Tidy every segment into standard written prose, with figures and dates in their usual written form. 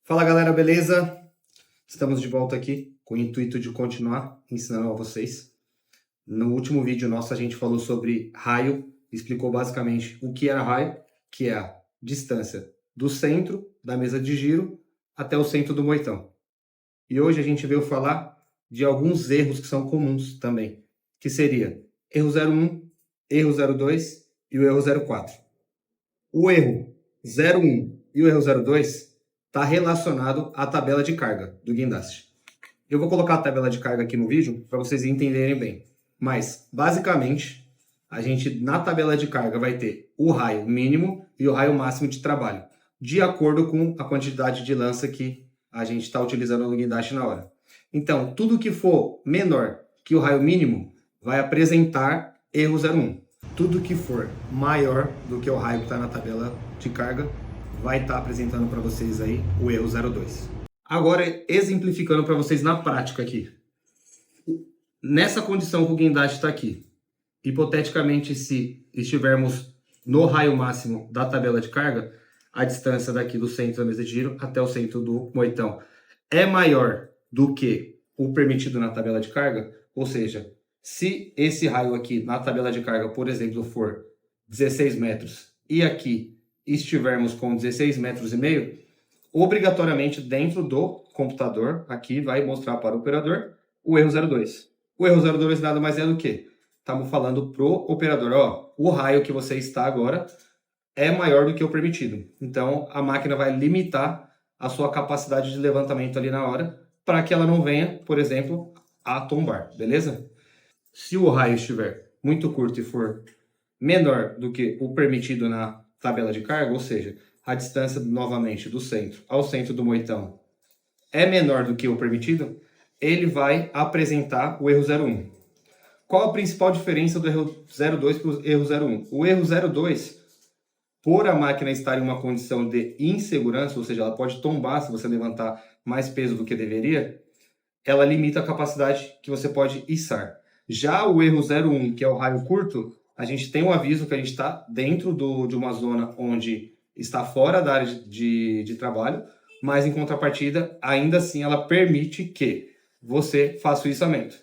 Fala galera, beleza? Estamos de volta aqui com o intuito de continuar ensinando a vocês. No último vídeo nosso a gente falou sobre raio, explicou basicamente o que era raio, que é a distância do centro da mesa de giro até o centro do moitão. E hoje a gente veio falar de alguns erros que são comuns também, que seria erro 01, erro 02 e o erro 04. O erro 01 e o erro 02 está relacionado à tabela de carga do guindaste. Eu vou colocar a tabela de carga aqui no vídeo para vocês entenderem bem. Mas, basicamente, a gente na tabela de carga vai ter o raio mínimo e o raio máximo de trabalho, de acordo com a quantidade de lança que a gente está utilizando no guindaste na hora. Então, tudo que for menor que o raio mínimo vai apresentar erro 01. Tudo que for maior do que o raio que está na tabela de carga vai estar apresentando para vocês aí o erro 02. Agora, exemplificando para vocês na prática aqui. Nessa condição que o guindaste está aqui, hipoteticamente, se estivermos no raio máximo da tabela de carga, a distância daqui do centro da mesa de giro até o centro do moitão é maior do que o permitido na tabela de carga, ou seja, se esse raio aqui na tabela de carga, por exemplo, for 16 metros e aqui estivermos com 16 metros e meio, obrigatoriamente dentro do computador, aqui vai mostrar para o operador o erro 02. O erro 02 nada mais é do que? Estamos falando para o operador, ó, o raio que você está agora é maior do que o permitido. Então a máquina vai limitar a sua capacidade de levantamento ali na hora, para que ela não venha, por exemplo, a tombar, beleza? Se o raio estiver muito curto e for menor do que o permitido na tabela de carga, ou seja, a distância novamente do centro ao centro do moitão é menor do que o permitido, ele vai apresentar o erro 01. Qual a principal diferença do erro 02 para o erro 01? O erro 02, por a máquina estar em uma condição de insegurança, ou seja, ela pode tombar se você levantar mais peso do que deveria, ela limita a capacidade que você pode içar. Já o erro 01, que é o raio curto, a gente tem um aviso que a gente está dentro de uma zona onde está fora da área de trabalho, mas em contrapartida, ainda assim, ela permite que você faça o içamento.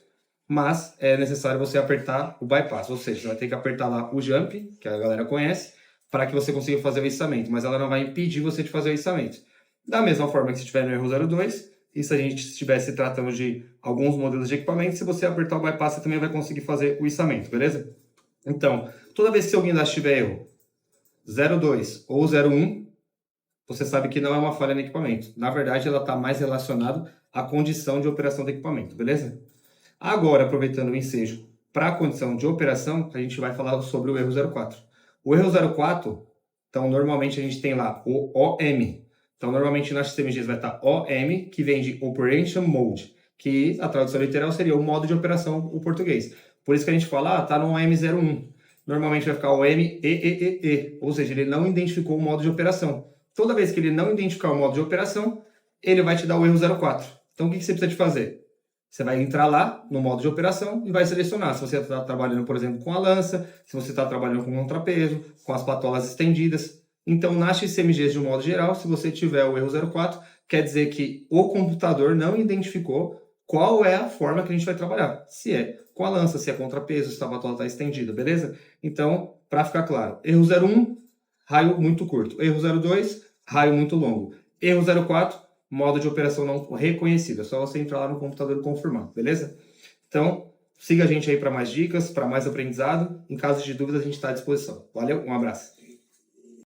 Mas é necessário você apertar o bypass, ou seja, você vai ter que apertar lá o jump, que a galera conhece, para que você consiga fazer o içamento, mas ela não vai impedir você de fazer o içamento. Da mesma forma que se estiver no erro 02, e se a gente estivesse tratando de alguns modelos de equipamento, se você apertar o bypass, você também vai conseguir fazer o içamento, beleza? Então, toda vez que seu guindaste tiver erro 02 ou 01, você sabe que não é uma falha no equipamento. Na verdade, ela está mais relacionada à condição de operação do equipamento, beleza? Agora, aproveitando o ensejo para a condição de operação, a gente vai falar sobre o erro 04. O erro 04, então, normalmente a gente tem lá o OM. Então, normalmente nas CMGs vai estar OM, que vem de Operation Mode, que a tradução literal seria o modo de operação em português. Por isso que a gente fala, tá no OM01. Normalmente vai ficar o MEEE, ou seja, ele não identificou o modo de operação. Toda vez que ele não identificar o modo de operação, ele vai te dar o erro 04. Então, o que você precisa de fazer? Você vai entrar lá no modo de operação e vai selecionar se você está trabalhando, por exemplo, com a lança, se você está trabalhando com contrapeso, com as patolas estendidas. Então, nas XCMGs de um modo geral, se você tiver o erro 04, quer dizer que o computador não identificou qual é a forma que a gente vai trabalhar. Se é com a lança, se é contrapeso, se a patola está estendida, beleza? Então, para ficar claro, erro 01, raio muito curto. Erro 02, raio muito longo. Erro 04, modo de operação não reconhecido. É só você entrar lá no computador e confirmar, beleza? Então, siga a gente aí para mais dicas, para mais aprendizado. Em caso de dúvidas, a gente está à disposição. Valeu, um abraço.